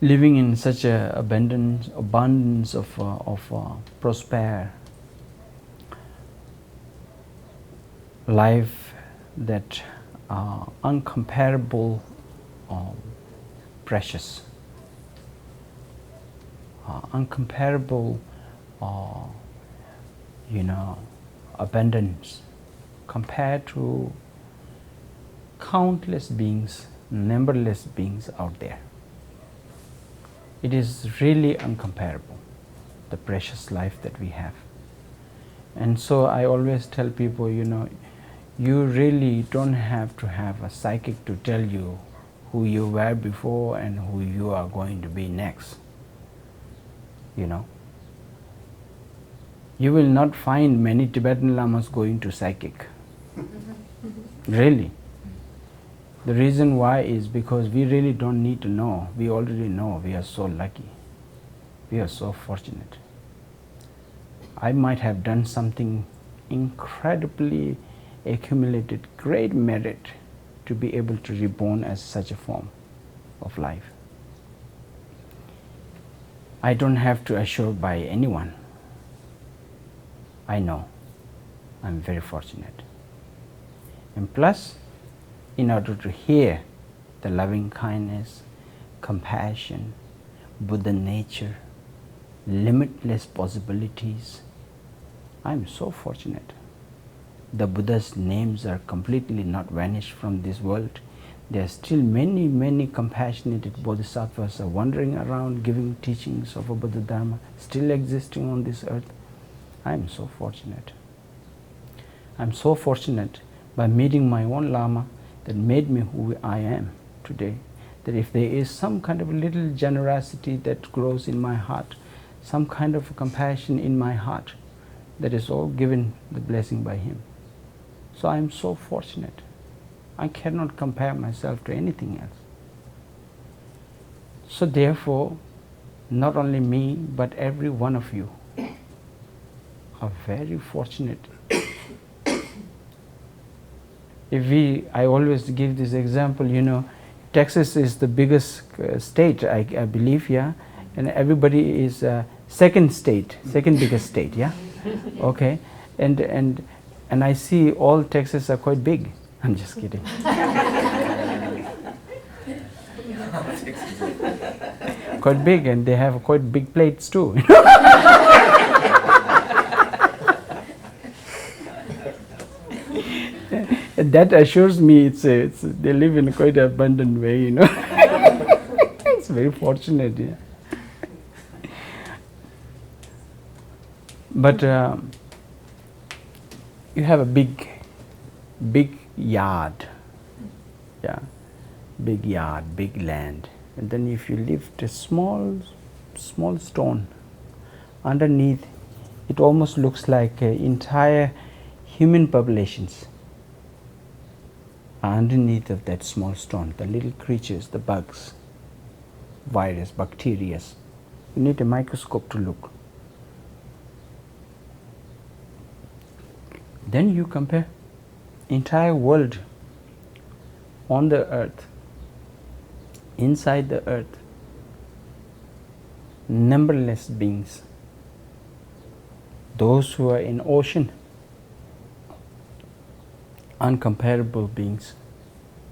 living in such a abundance of prosper life, that uncomparable, precious, uncomparable, abundance compared to countless beings, numberless beings out there. It is really uncomparable, the precious life that we have. And so I always tell people, you really don't have to have a psychic to tell you who you were before and who you are going to be next. You will not find many Tibetan Lamas going to psychic. Really. The reason why is because we really don't need to know. We already know. We are so lucky. We are so fortunate. I might have done something incredibly accumulated great merit to be able to reborn as such a form of life. I don't have to assure by anyone. I know I'm very fortunate. And plus, in order to hear the loving kindness, compassion, Buddha nature, limitless possibilities, I'm so fortunate. The Buddha's names are completely not vanished from this world. There are still many, many compassionate bodhisattvas are wandering around giving teachings of a Buddha Dharma, still existing on this earth. I am so fortunate. I am so fortunate by meeting my own Lama that made me who I am today. That if there is some kind of little generosity that grows in my heart, some kind of compassion in my heart, that is all given the blessing by him. So I am so fortunate. I cannot compare myself to anything else. So therefore, not only me, but every one of you are very fortunate. I always give this example, Texas is the biggest state, I believe, yeah, and everybody is second biggest state, yeah, okay, and I see all Texas are quite big. I'm just kidding. Quite big, and they have quite big plates too. And that assures me they live in a quite abundant way, It's very fortunate, yeah. But you have a big yard, yeah, big yard, big land, and then if you lift a small stone underneath, it almost looks like entire human populations are underneath of that small stone. The little creatures, the bugs, virus, bacteria. You need a microscope to look. Then you compare entire world on the earth, inside the earth, numberless beings. Those who are in ocean, uncomparable beings,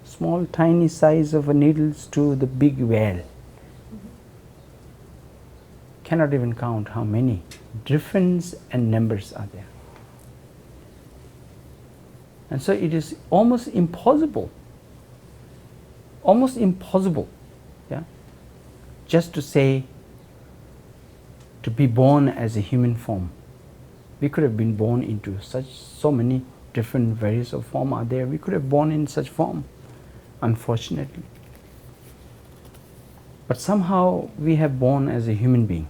small tiny size of a needles to the big whale. Cannot even count how many difference and numbers are there. And so it is almost impossible, yeah, just to say, to be born as a human form. We could have been born into so many different varieties of form are there. We could have born in such form, unfortunately. But somehow we have born as a human being.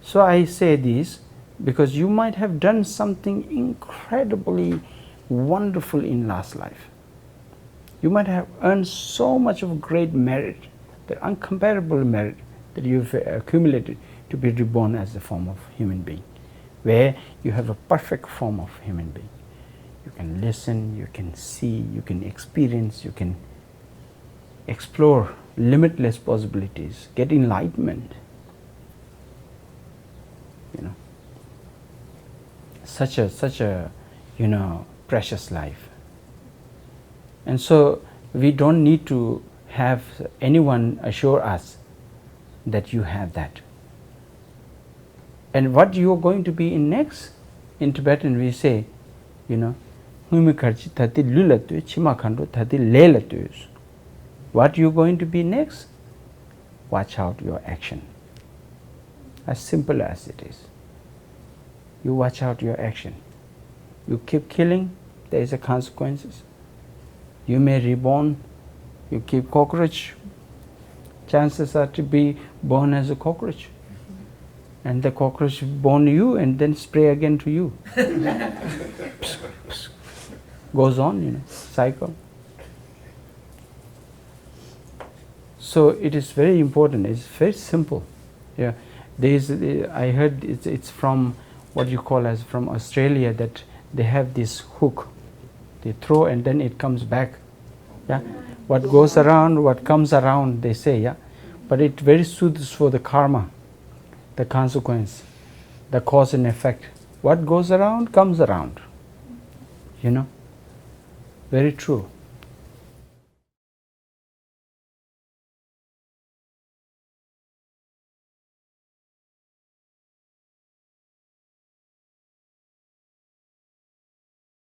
So I say this because you might have done something incredibly wonderful in last life. You might have earned so much of great merit, the uncomparable merit that you've accumulated to be reborn as a form of human being, where you have a perfect form of human being. You can listen, you can see, you can experience, you can explore limitless possibilities, get enlightenment. Such a precious life. And so we don't need to have anyone assure us that you have that. And what you are going to be in next, in Tibetan we say, what you are going to be next? Watch out your action. As simple as it is. You watch out your action. You keep killing, there is a consequences. You may reborn. You keep cockroach, chances are to be born as a cockroach. And the cockroach born you and then spray again to you. Goes on, cycle. So it is very important. It's very simple. Yeah, I heard it's from what you call as from Australia, that they have this hook. They throw and then it comes back. Yeah, what goes around, what comes around, they say. Yeah, but it very suits for the karma, the consequence, the cause and effect. What goes around comes around. Very true.